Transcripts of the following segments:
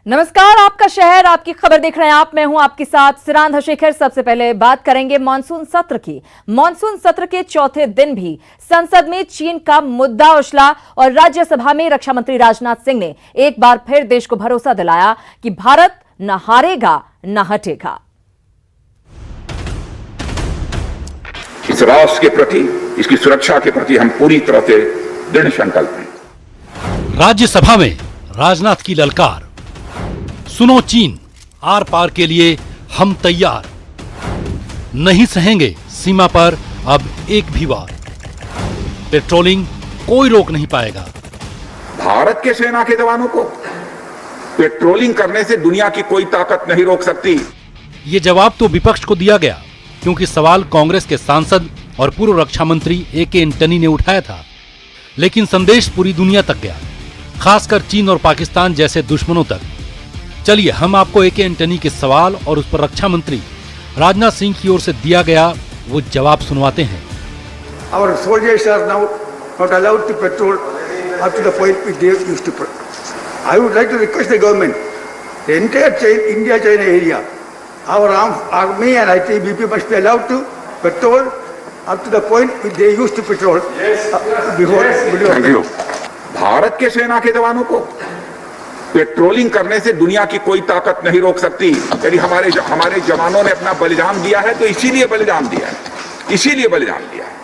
नमस्कार, आपका शहर, आपकी खबर देख रहे हैं आप। मैं हूं आपके साथ सिरांधा शेखर। सबसे पहले बात करेंगे मानसून सत्र की। मानसून सत्र के चौथे दिन भी संसद में चीन का मुद्दा उछला और राज्यसभा में रक्षा मंत्री राजनाथ सिंह ने एक बार फिर देश को भरोसा दिलाया कि भारत न हारेगा न हटेगा। इस राष्ट्र के प्रति, इसकी सुरक्षा के प्रति हम पूरी तरह से दृढ़ संकल्प हैं। राज्यसभा में राजनाथ की ललकार, सुनो चीन, आर पार के लिए हम तैयार, नहीं सहेंगे सीमा पर अब एक भी वार, पेट्रोलिंग कोई रोक नहीं पाएगा। भारत के सेना के जवानों को पेट्रोलिंग करने से दुनिया की कोई ताकत नहीं रोक सकती। ये जवाब तो विपक्ष को दिया गया, क्योंकि सवाल कांग्रेस के सांसद और पूर्व रक्षा मंत्री ए.के. एंटनी ने उठाया था। लेकिन संदेश पूरी दुनिया तक गया, खासकर चीन और पाकिस्तान जैसे दुश्मनों तक। चलिए हम आपको ए.के. एंटनी के सवाल और उस पर रक्षा मंत्री राजनाथ सिंह की ओर से दिया गया वो जवाब सुनवाते हैं। Our soldiers are now not allowed to patrol up to the point which they used to. I would like to request the government, the entire India-China area, our army and ITBP must be allowed to patrol up to the point which they used to patrol before. Thank you. Bharat के सेना के जवानों को patrolling करने से दुनिया की कोई ताकत नहीं रोक सकती। यदि हमारे जवानों ने अपना बलिदान दिया है तो इसीलिए बलिदान दिया है,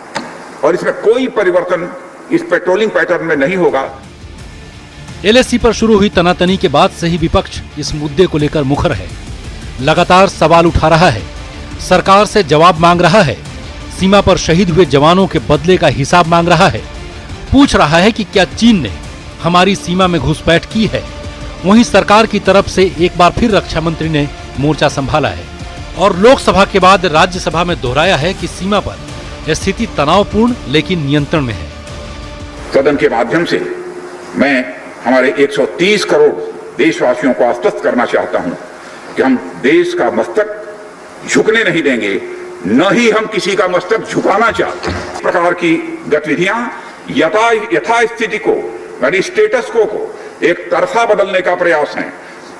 और इसमें कोई परिवर्तन इस पेट्रोलिंग पैटर्न में नहीं होगा। एलएसी पर शुरू हुई तनातनी के बाद से ही विपक्ष इस मुद्दे को लेकर मुखर है, लगातार सवाल उठा रहा है, सरकार से जवाब मांग रहा है, सीमा पर शहीद हुए जवानों के बदले का हिसाब मांग रहा है, पूछ रहा है कि क्या चीन ने हमारी सीमा में घुसपैठ की है। वहीं सरकार की तरफ से एक बार फिर रक्षा मंत्री ने मोर्चा संभाला है और लोकसभा के बाद राज्यसभा में दोहराया है कि सीमा पर स्थिति तनावपूर्ण लेकिन नियंत्रण में है। सदन के माध्यम से मैं हमारे 130 करोड़ देशवासियों को आश्वस्त करना चाहता हूं कि हम देश का मस्तक झुकने नहीं देंगे, न ही हम किसी का मस्तक झुकाना चाहते। इस प्रकार की गतिविधियां यथास्थिति को, यानी स्टेटस को एक तरफा बदलने का प्रयास है,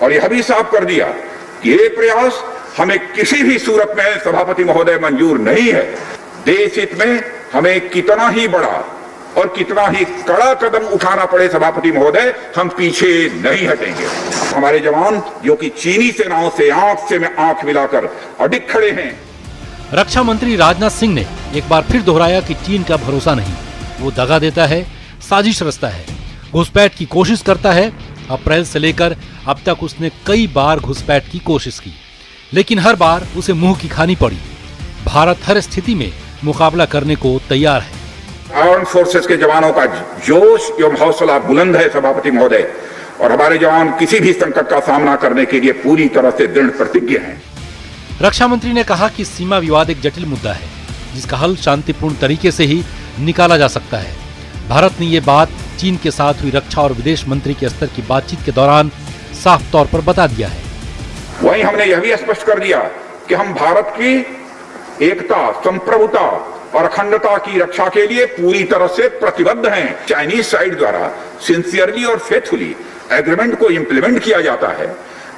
और यह भी साफ कर दिया कि ये प्रयास हमें किसी भी सूरत में सभापति महोदय मंजूर नहीं है। देश हित में हमें कितना ही बड़ा और कितना ही कड़ा कदम उठाना पड़े सभापति महोदय, हम पीछे नहीं हटेंगे। हमारे जवान जो कि चीनी सेनाओं से आंख से आंख मिलाकर अडिग खड़े हैं। रक्षा मंत्री राजनाथ सिंह ने एक बार फिर दोहराया कि चीन का भरोसा नहीं, वो दगा देता है, साजिश रचता है, घुसपैठ की कोशिश करता है। अप्रैल से लेकर अब तक उसने कई बार घुसपैठ की कोशिश की, लेकिन हर बार उसे मुंह की खानी पड़ी। भारत हर स्थिति में मुकाबला करने को तैयार है। आर्म्ड फोर्सेस के जवानों का जोश एवं हौसला बुलंद है सभापति महोदय, और हमारे जवान किसी भी संकट का सामना करने के लिए पूरी तरह से दृढ़ प्रतिज्ञ हैं। रक्षा मंत्री ने कहा कि सीमा विवाद एक जटिल मुद्दा है, जिसका हल शांतिपूर्ण तरीके से ही निकाला जा सकता है। भारत ने ये बात चीन के साथ हुई रक्षा और विदेश मंत्री के स्तर की बातचीत के दौरान साफ तौर पर बता दिया है। वहीं हमने यह भी स्पष्ट कर दिया कि हम भारत की एकता, संप्रभुता और अखंडता की रक्षा के लिए पूरी तरह से प्रतिबद्ध हैं। चाइनीज साइड द्वारा सिंसियरली और फेथफुली एग्रीमेंट को इंप्लीमेंट किया जाता है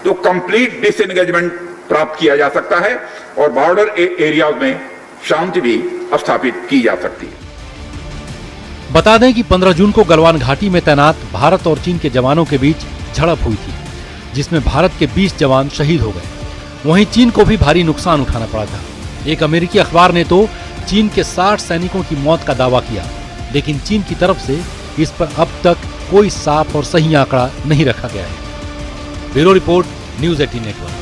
तो कंप्लीट डिसएंगेजमेंट प्राप्त किया जा सकता है और बॉर्डर एरिया में शांति भी स्थापित की जा सकती है। बता दें कि 15 जून को गलवान घाटी में तैनात भारत और चीन के जवानों के बीच झड़प हुई थी, जिसमें भारत के 20 जवान शहीद हो गए। वहीं चीन को भी भारी नुकसान उठाना पड़ा था। एक अमेरिकी अखबार ने तो चीन के 60 सैनिकों की मौत का दावा किया, लेकिन चीन की तरफ से इस पर अब तक कोई साफ और सही आंकड़ा नहीं रखा गया है। Bureau report, news 18 network.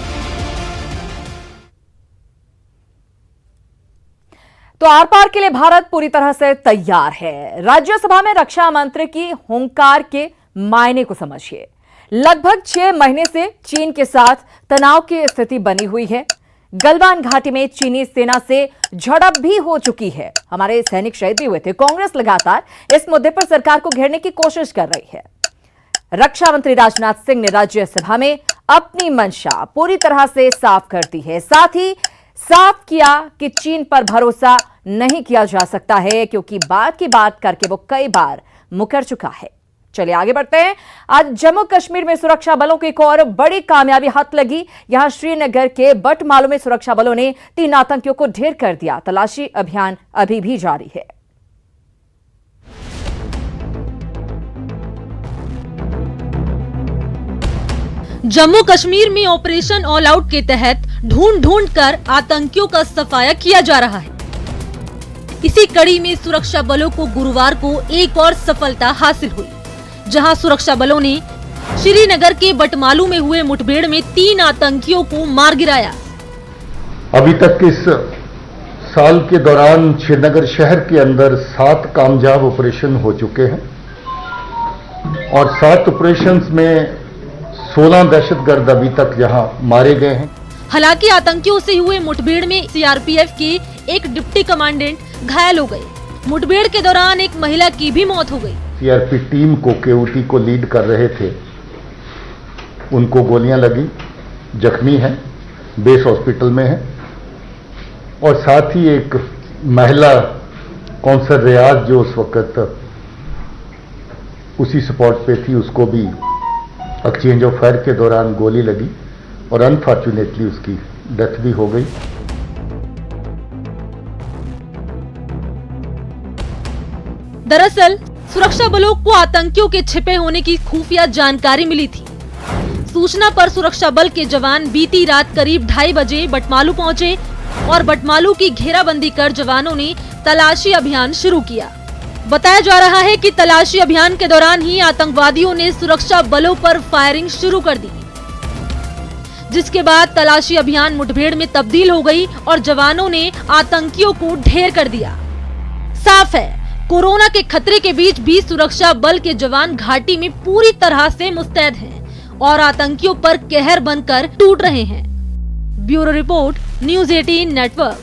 तो आर पार के लिए भारत पूरी तरह से तैयार है। राज्यसभा में रक्षा मंत्री की हुंकार के मायने को समझिए। लगभग 6 महीने से चीन के साथ तनाव की स्थिति बनी हुई है। गलवान घाटी में चीनी सेना से झड़प भी हो चुकी है। हमारे सैनिक शहीद भी हुए थे। कांग्रेस लगातार इस मुद्दे पर सरकार को घेरने की कोशिश कर रही है। रक्षा मंत्री राजनाथ सिंह ने राज्यसभा में अपनी मंशा पूरी तरह से साफ कर दी है। साथ ही साफ किया कि चीन पर भरोसा नहीं किया जा सकता है, क्योंकि बात की बात करके वो कई बार मुकर चुका है। चलिए आगे बढ़ते हैं। आज जम्मू कश्मीर में सुरक्षा बलों को एक और बड़ी कामयाबी हाथ लगी। यहां श्रीनगर के बटमालू में सुरक्षा बलों ने 3 आतंकियों को ढेर कर दिया। तलाशी अभियान अभी भी जारी है। जम्मू कश्मीर में ऑपरेशन ऑल आउट के तहत ढूंढ कर आतंकियों का सफाया किया जा रहा है। इसी कड़ी में सुरक्षा बलों को गुरुवार को एक और सफलता हासिल हुई, जहां सुरक्षा बलों ने श्रीनगर के बटमालू में हुए मुठभेड़ में 3 आतंकियों को मार गिराया। अभी तक इस साल के दौरान श्रीनगर शहर के अंदर 7 कामयाब ऑपरेशन हो चुके हैं और 7 ऑपरेशंस में 16 दहशतगर्द अभी तक यहां मारे गए हैं। हालांकि आतंकियों से हुए मुठभेड़ में सीआरपीएफ के एक डिप्टी कमांडेंट घायल हो गए। मुठभेड़ के दौरान एक महिला की भी मौत हो गई। सीआरपी टीम को केओटी को लीड कर रहे थे, उनको गोलियां लगी, जख्मी हैं, बेस हॉस्पिटल में है। और साथ ही एक महिला कौंसल रियाज जो उस वक्त उसी स्पॉट पे थी, उसको भी एक्सचेंज ऑफ फायर के दौरान गोली लगी और अनफॉर्चुनेटली उसकी डेथ भी हो गई। दरअसल सुरक्षा बलों को आतंकियों के छिपे होने की खुफिया जानकारी मिली थी। सूचना पर सुरक्षा बल के जवान बीती रात करीब 2:30 बजे बटमालू पहुंचे और बटमालू की घेराबंदी कर जवानों ने तलाशी अभियान शुरू किया। बताया जा रहा है कि तलाशी अभियान के दौरान ही आतंकवादियों ने सुरक्षा बलों पर फायरिंग शुरू कर दी, जिसके बाद तलाशी अभियान मुठभेड़ में तब्दील हो गई और जवानों ने आतंकियों को ढेर कर दिया। साफ है, कोरोना के खतरे के बीच भी सुरक्षा बल के जवान घाटी में पूरी तरह से मुस्तैद हैं और आतंकियों पर कहर बनकर टूट रहे हैं। Bureau report, news 18 network.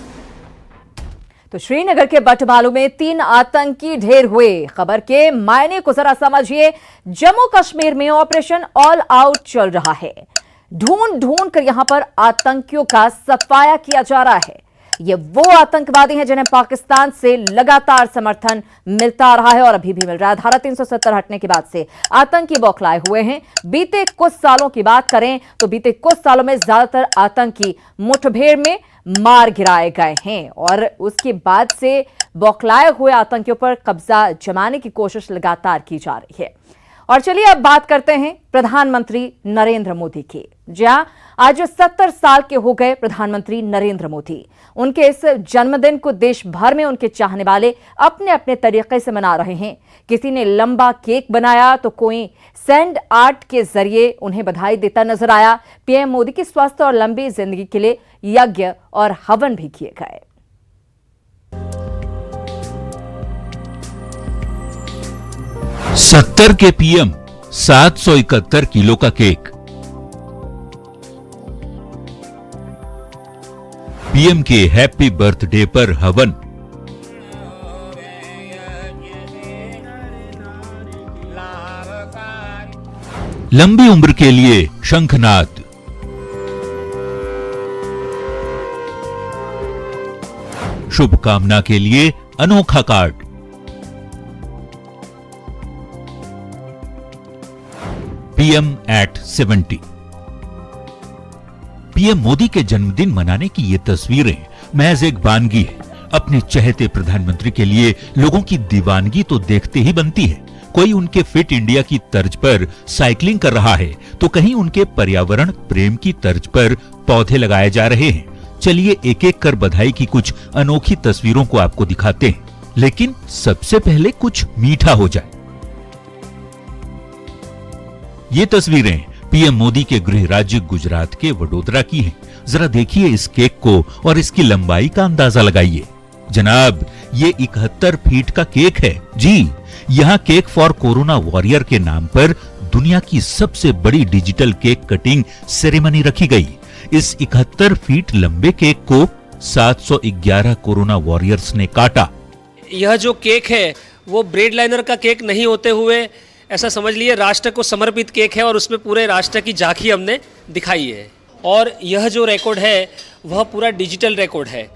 तो श्रीनगर के बटमालू में 3 आतंकी ढेर हुए। खबर के मायने को जरा समझिए। जम्मू कश्मीर में ऑपरेशन ऑल आउट चल रहा है। ढूंढ कर यहां पर आतंकियों का सफाया किया जा रहा है। ये वो आतंकवादी हैं जिन्हें पाकिस्तान से लगातार समर्थन मिलता रहा है और अभी भी मिल रहा है। धारा 370 हटने के बाद से आतंकी बौखलाए हुए हैं। बीते कुछ सालों की बात करें तो बीते कुछ सालों में ज्यादातर आतंकी मुठभेड़ में मार गिराए गए हैं और उसके बाद से बौखलाए हुए आतंकियों पर कब्जा जमाने की कोशिश लगातार की जा रही है। और चलिए अब बात करते हैं प्रधानमंत्री नरेंद्र मोदी की। जहां आज 70 साल के हो गए प्रधानमंत्री नरेंद्र मोदी। उनके इस जन्मदिन को देश भर में उनके चाहने वाले अपने अपने तरीके से मना रहे हैं। किसी ने लंबा केक बनाया तो कोई सैंड आर्ट के जरिए उन्हें बधाई देता नजर आया। पीएम मोदी की स्वस्थ और लंबी जिंदगी के लिए यज्ञ और हवन भी किए गए। सत्तर के पीएम 771 किलो का केक। पीएम के हैप्पी बर्थडे पर हवन। लंबी उम्र के लिए शंखनाद। शुभकामना के लिए अनोखा card. PM eight 70। PM Modi के जन्मदिन मनाने की ये तस्वीरें महज एक वानगी है। अपने चहेते प्रधानमंत्री के लिए लोगों की दीवानगी तो देखते ही बनती है। कोई उनके फिट इंडिया की तर्ज पर साइकिलिंग कर रहा है तो कहीं उनके पर्यावरण प्रेम की तर्ज पर पौधे लगाए जा रहे हैं। चलिए एक एक कर बधाई की कुछ अनोखी तस्वीरों को आपको दिखाते हैं, लेकिन सबसे पहले कुछ मीठा हो जाए। ये तस्वीरें पीएम मोदी के गृह राज्य गुजरात के वडोदरा की हैं। जरा देखिए इस केक को और इसकी लंबाई का अंदाजा लगाइए। जनाब, ये 71 फीट का केक है। जी, यहाँ केक फॉर कोरोना वॉरियर के नाम पर दुनिया की सबसे बड़ी डिजिटल केक कटिंग सेरेमनी रखी गई। इस 71 फीट लंबे केक को 711 कोरोना वॉरियर्स ने काटा। यह जो केक है वो ब्रेड लाइनर का केक नहीं होते हुए ऐसा समझ लिए राष्ट्र को समर्पित केक है और उसमें पूरे राष्ट्र की झांकी हमने दिखाई है। और यह जो रिकॉर्ड है वह पूरा डिजिटल रिकॉर्ड है।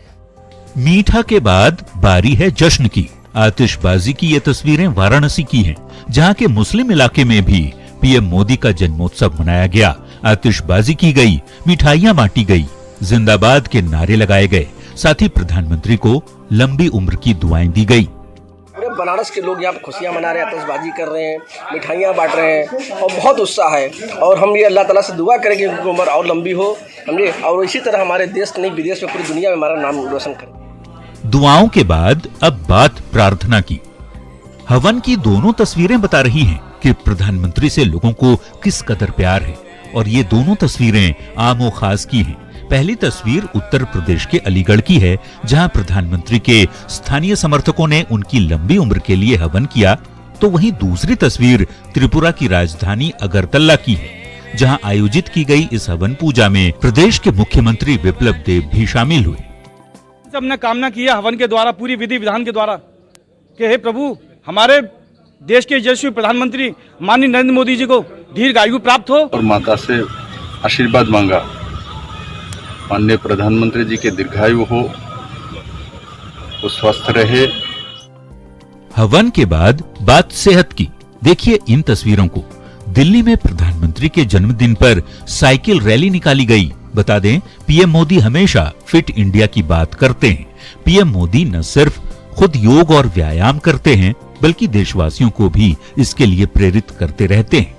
मीठा के बाद बारी है जश्न की। आतिशबाजी की ये तस्वीरें वाराणसी की हैं। जहां के मुस्लिम इलाके में भी पीएम मोदी का जन्मोत्सव मनाया गया। आतिशबाजी की गई, मिठाइयां बांटी गई, जिंदाबाद के नारे लगाए गए, साथ ही प्रधानमंत्री को लंबी उम्र की दुआएं दी गई। पूरे बनारस के लोग यहाँ पर खुशियाँ मना रहे हैं, आतिशबाजी कर रहे हैं, मिठाइयाँ बांट रहे हैं और बहुत उत्साह है। और हम ये अल्लाह ताला से दुआ करें कि उनकी उम्र और लंबी हो, समझे, और इसी तरह हमारे देश नहीं विदेश में पूरी दुनिया में हमारा नाम रोशन करें। दुआओं के बाद अब बात प्रार्थना की। हवन की दोनों तस्वीरें बता रही हैं कि प्रधानमंत्री से लोगों को किस कदर प्यार है, और ये दोनों तस्वीरें आम और खास की हैं। पहली तस्वीर उत्तर प्रदेश के अलीगढ़ की है, जहां प्रधानमंत्री के स्थानीय समर्थकों ने उनकी लंबी उम्र के लिए हवन किया, तो वहीं दूसरी तस्वीर त्रिपुरा की राजधानी अगरतला की है, जहां आयोजित की गई इस हवन पूजा में प्रदेश के मुख्यमंत्री विप्लव देव भी शामिल हुए। सबने कामना किया हवन के द्वारा, पूरी विधि विधान के द्वारा, कि हे प्रभु, हमारे देश के यशस्वी प्रधानमंत्री माननीय नरेंद्र मोदी जी को दीर्घायु प्राप्त हो। और माता से आशीर्वाद मांगा, माननीय प्रधानमंत्री जी के दीर्घायु हो, वो स्वस्थ रहे। हवन के बाद बात सेहत की। देखिए इन तस्वीरों को। दिल्ली में प्रधानमंत्री के जन्मदिन पर साइकिल रैली निकाली गई। बता दें, पीएम मोदी हमेशा फिट इंडिया की बात करते हैं। पीएम मोदी न सिर्फ खुद योग और व्यायाम करते हैं, बल्कि देशवासियों को भी इसके लिए प्रेरित करते रहते हैं।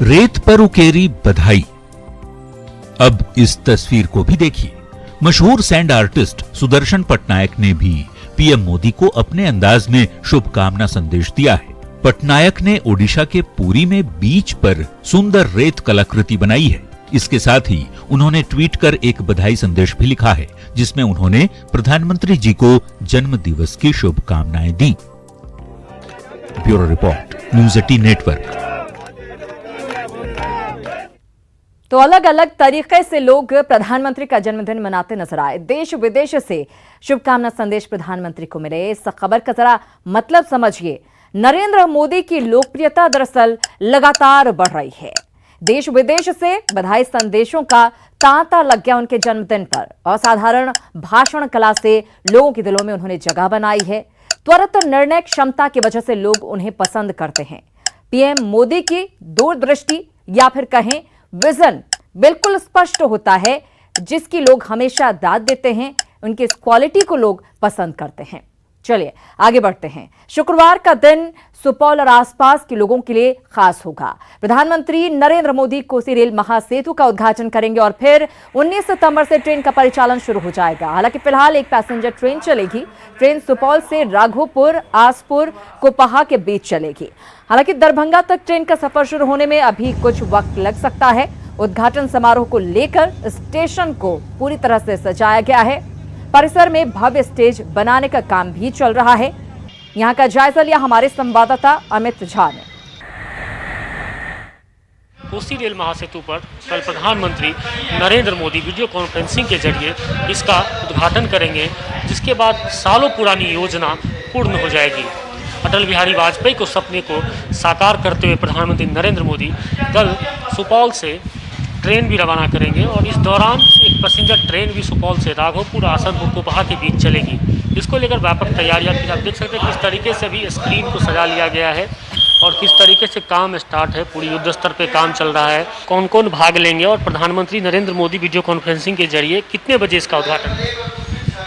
रेत पर उकेरी बधाई। अब इस तस्वीर को भी देखिए। मशहूर सैंड आर्टिस्ट सुदर्शन पटनायक ने भी पीएम मोदी को अपने अंदाज में शुभकामना संदेश दिया है। पटनायक ने ओडिशा के पुरी में बीच पर सुंदर रेत कलाकृति बनाई है। इसके साथ ही उन्होंने ट्वीट कर एक बधाई संदेश भी लिखा है, जिसमें उन्होंने प्रधानमंत्री जी को जन्म दिवस की शुभकामनाएं दी। Bureau report, news 18 network. तो अलग अलग तरीके से लोग प्रधानमंत्री का जन्मदिन मनाते नजर आए। देश विदेश से शुभकामना संदेश प्रधानमंत्री को मिले। इस खबर का जरा मतलब समझिए। नरेंद्र मोदी की लोकप्रियता दरअसल लगातार बढ़ रही है। देश विदेश से बधाई संदेशों का तांता लग गया उनके जन्मदिन पर। असाधारण भाषण कला से लोगों के दिलों में उन्होंने जगह बनाई है। त्वरित निर्णय क्षमता की वजह से लोग उन्हें पसंद करते हैं। पीएम मोदी की दूरदृष्टि या फिर कहें विजन बिल्कुल स्पष्ट होता है, जिसकी लोग हमेशा दाद देते हैं। उनकी इस क्वालिटी को लोग पसंद करते हैं। चलिए आगे बढ़ते हैं। शुक्रवार का दिन सुपौल और आसपास के लोगों के लिए खास होगा। प्रधानमंत्री नरेंद्र मोदी कोसी रेल महासेतु का उद्घाटन करेंगे और फिर 19 सितंबर से ट्रेन का परिचालन शुरू हो जाएगा। हालांकि फिलहाल एक पैसेंजर ट्रेन चलेगी। ट्रेन सुपौल से राघोपुर, आसपुर, कुपहा के बीच चलेगी। हालांकि दरभंगा तक ट्रेन का सफर शुरू होने में अभी कुछ वक्त लग सकता है। उद्घाटन समारोह को लेकर स्टेशन को पूरी तरह से सजाया गया है। परिसर में भव्य स्टेज बनाने का काम भी चल रहा है। यहां का जायजा लिया हमारे संवाददाता अमित झा ने। कोसी रेल महासेतु पर कल प्रधानमंत्री नरेंद्र मोदी वीडियो कॉन्फ्रेंसिंग के जरिए इसका उद्घाटन करेंगे, जिसके बाद सालों पुरानी योजना पूर्ण हो जाएगी। अटल बिहारी वाजपेयी को सपने को साकार करते हुए प्रधानमंत्री नरेंद्र मोदी कल सुपौल से ट्रेन भी रवाना करेंगे और इस दौरान एक पैसेंजर ट्रेन भी सुपौल से राघोपुर, आसनपुर, कुपहा के बीच चलेगी। इसको लेकर व्यापक तैयारियां की। आप देख सकते हैं किस तरीके से भी स्क्रीन को सजा लिया गया है और किस तरीके से काम स्टार्ट है। पूरी युद्ध स्तर पे काम चल रहा है। कौन कौन भाग लेंगे और प्रधानमंत्री नरेंद्र मोदी वीडियो कॉन्फ्रेंसिंग के जरिए कितने बजे इसका उद्घाटन?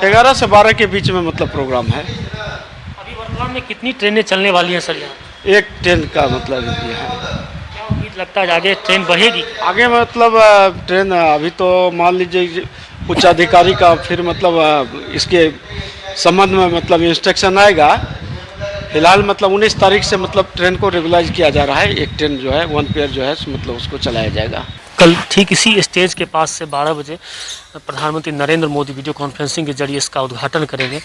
11 से 12 के बीच में मतलब प्रोग्राम है। अभी वर्तमान में कितनी ट्रेनें चलने वाली हैं सर यहाँ? एक ट्रेन का मतलब ये है। क्या उम्मीद लगता है आगे ट्रेन बढ़ेगी? आगे मतलब ट्रेन अभी तो मान लीजिए उच्च अधिकारी का फिर मतलब इसके संबंध में मतलब इंस्ट्रक्शन आएगा। फिलहाल मतलब 19 तारीख से मतलब ट्रेन को रेगुलाइज किया जा रहा है। एक ट्रेन जो है, वन पेयर जो है, मतलब उसको चलाया जाएगा। कल ठीक इसी स्टेज के पास से 12 बजे प्रधानमंत्री नरेंद्र मोदी वीडियो कॉन्फ्रेंसिंग के जरिए इसका उद्घाटन करेंगे।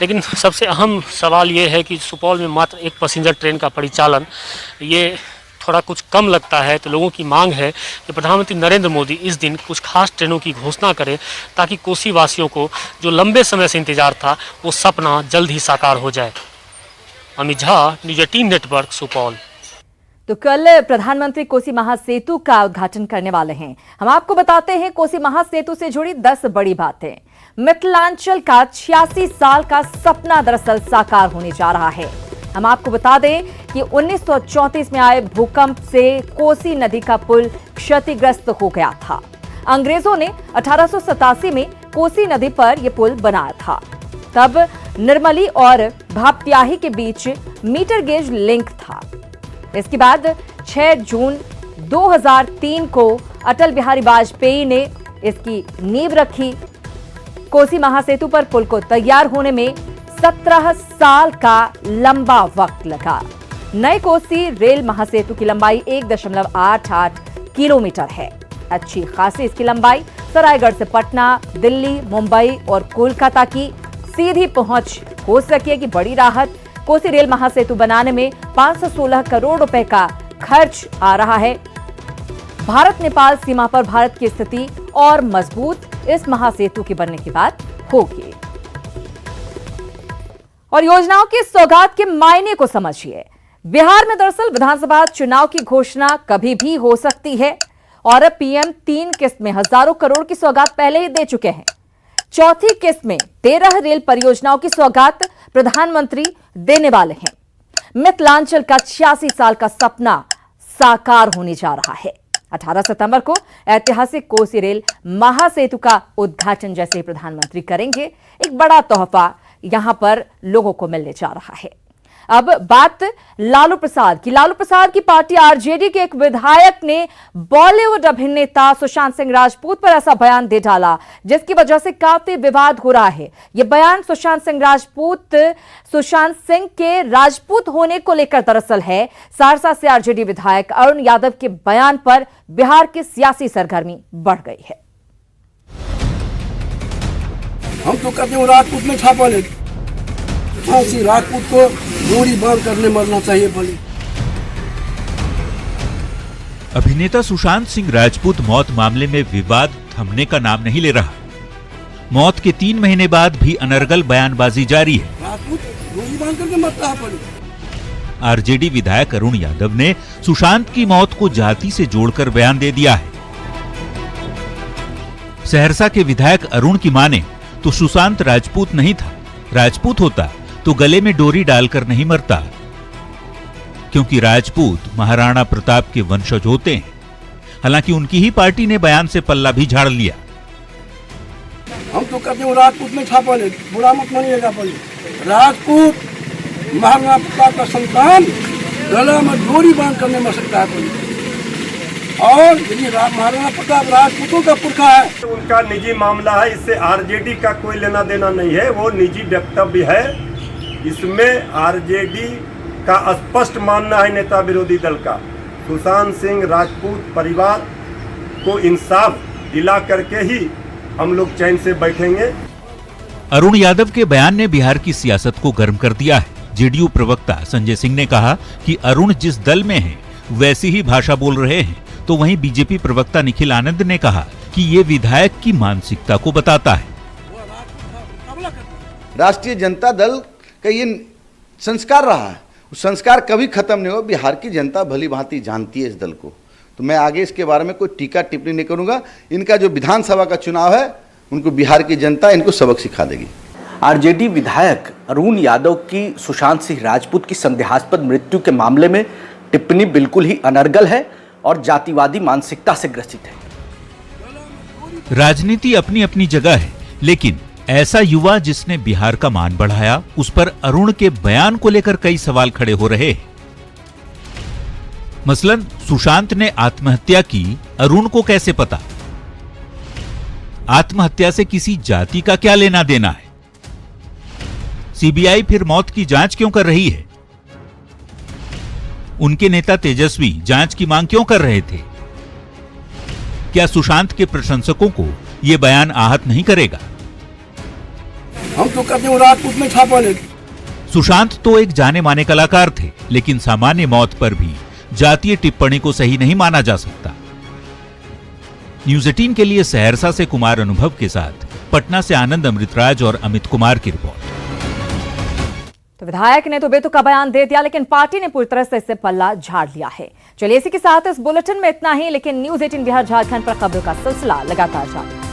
लेकिन सबसे अहम सवाल ये है कि सुपौल में मात्र एक पैसेंजर ट्रेन का परिचालन ये थोड़ा कुछ कम लगता है। तो लोगों की मांग है कि प्रधानमंत्री नरेंद्र मोदी इस दिन कुछ खास ट्रेनों की घोषणा करें, ताकि कोसी वासियों को जो लंबे समय से इंतजार था वो सपना जल्द ही साकार हो जाए। Amit Jha, news 18 network, Supaul. तो कल प्रधानमंत्री कोसी महासेतु का उद्घाटन करने वाले हैं। हम आपको बताते हैं कोसी महासेतु से जुड़ी 10 बड़ी बातें। मिथिलांचल का 86 साल का सपना दरअसल साकार होने जा रहा है। हम आपको बता दें कि 1934 में आए भूकंप से कोसी नदी का पुल क्षतिग्रस्त हो गया था। अंग्रेजों ने 1887 में कोसी नदी पर यह पुल बनाया था। तब निर्मली और भापत्याही के बीच मीटर गेज लिंक था। इसके बाद 6 जून 2003 को अटल बिहारी वाजपेयी ने इसकी नींव रखी। कोसी महासेतु पर पुल को तैयार होने में 17 साल का लंबा वक्त लगा। नए कोसी रेल महासेतु की लंबाई 1.88 किलोमीटर है। अच्छी खासी इसकी लंबाई सरायगढ़ से पटना, दिल्ली, मुंबई और कोलकाता की सीधी पहुंच हो सकेगी। बड़ी राहत, कोसी रेल महासेतु बनाने में 516 करोड़ रुपए का खर्च आ रहा है। भारत नेपाल सीमा पर भारत की स्थिति और मजबूत इस महासेतु के बनने के बाद होगी। और योजनाओं की सौगात के मायने को समझिए। बिहार में दरअसल विधानसभा चुनाव की घोषणा कभी भी हो सकती है और पीएम 3 किस्त में हजारों करोड़ की सौगात पहले ही दे चुके हैं। चौथी किस्त में 13 रेल परियोजनाओं की सौगात प्रधानमंत्री देने वाले हैं। मिथिलांचल का 86 साल का सपना साकार होने जा रहा है। 18 सितंबर को ऐतिहासिक कोसी रेल महासेतु का उद्घाटन जैसे ही प्रधानमंत्री करेंगे, एक बड़ा तोहफा यहां पर लोगों को मिलने जा रहा है। अब बात लालू प्रसाद की। लालू प्रसाद की पार्टी आरजेडी के एक विधायक ने बॉलीवुड अभिनेता सुशांत सिंह राजपूत पर ऐसा बयान दे डाला जिसकी वजह से काफी विवाद हो रहा है। यह बयान सुशांत सिंह के राजपूत होने को लेकर दरअसल है। सहरसा से आरजेडी विधायक अरुण यादव के बयान पर बिहार की सियासी सरगर्मी बढ़ गई है। हम तो कहते हैं राजपूत में छापा ले, फांसी राजपूत को गोली बांध करने मरना चाहिए बोले। अभिनेता सुशांत सिंह राजपूत मौत मामले में विवाद थमने का नाम नहीं ले रहा। मौत के 3 महीने बाद भी अनर्गल बयानबाजी जारी है। राजपूत गोली बांध करके मरता है बोले। आरजेडी विधायक अरुण यादव ने सुशांत की मौत को जाति से जोड़कर बयान दे दिया है। सहरसा के विधायक अरुण की माने तो सुशांत राजपूत नहीं था। राजपूत होता तो गले में डोरी डालकर नहीं मरता, क्योंकि राजपूत महाराणा प्रताप के वंशज होते हैं। हालांकि उनकी ही पार्टी ने बयान से पल्ला भी झाड़ लिया। हम तो कहते हैं राजपूत में छापा ले, बुरा मत मानिएगा बोले। राजपूत महाराणा प्रताप का संतान गला में डोरी बांध करने मर सकता है बोले। और यदि महाराणा प्रताप राजपूतों का पुरखा है, उनका निजी मामला है, इससे आरजेडी का कोई लेना देना नहीं है। वो निजी वक्तव्य है। इसमें आरजेडी का स्पष्ट मानना है, नेता विरोधी दल का, सुशांत सिंह राजपूत परिवार को इंसाफ दिला करके ही हम लोग चैन से बैठेंगे। अरुण यादव के बयान ने बिहार की सियासत को गर्म कर दिया है। जेडीयू प्रवक्ता संजय सिंह ने कहा कि अरुण जिस दल में है वैसी ही भाषा बोल रहे हैं, तो वहीं बीजेपी प्रवक्ता निखिल आनंद ने कहा कि ये विधायक की मानसिकता को बताता है। राष्ट्रीय जनता दल का ये संस्कार रहा है, उस संस्कार कभी खत्म नहीं हो। बिहार की जनता भली भांति जानती है इस दल को, तो मैं आगे इसके बारे में कोई टीका टिप्पणी नहीं करूंगा। इनका जो विधानसभा का चुनाव है, उनको बिहार की जनता इनको सबक सिखा देगी। आरजेडी विधायक अरुण यादव की सुशांत सिंह राजपूत की संदेहास्पद मृत्यु के मामले में टिप्पणी बिल्कुल ही अनर्गल है और जातिवादी मानसिकता से ग्रसित है। राजनीति अपनी अपनी जगह है, लेकिन ऐसा युवा जिसने बिहार का मान बढ़ाया, उस पर अरुण के बयान को लेकर कई सवाल खड़े हो रहे हैं। मसलन सुशांत ने आत्महत्या की, अरुण को कैसे पता? आत्महत्या से किसी जाति का क्या लेना देना है? सीबीआई फिर मौत की जांच क्यों कर रही है? उनके नेता तेजस्वी जांच की मांग क्यों कर रहे थे? क्या सुशांत के प्रशंसकों को यह बयान आहत नहीं करेगा? हम तो कहते हैं राजपूत में छापा ले। सुशांत तो एक जाने माने कलाकार थे, लेकिन सामान्य मौत पर भी जातीय टिप्पणी को सही नहीं माना जा सकता। न्यूज़ 18 के लिए सहरसा से कुमार अनुभव के साथ पटना से आनंद अमृतराज और अमित कुमार की रिपोर्ट। तो विधायक ने तो बेतुका बयान दे दिया, लेकिन पार्टी ने पूरी तरह से इससे पल्ला झाड़ लिया है। चलिए इसी के साथ इस बुलेटिन में इतना ही, लेकिन न्यूज़ 18 बिहार झारखंड पर खबरों का सिलसिला लगातार जारी।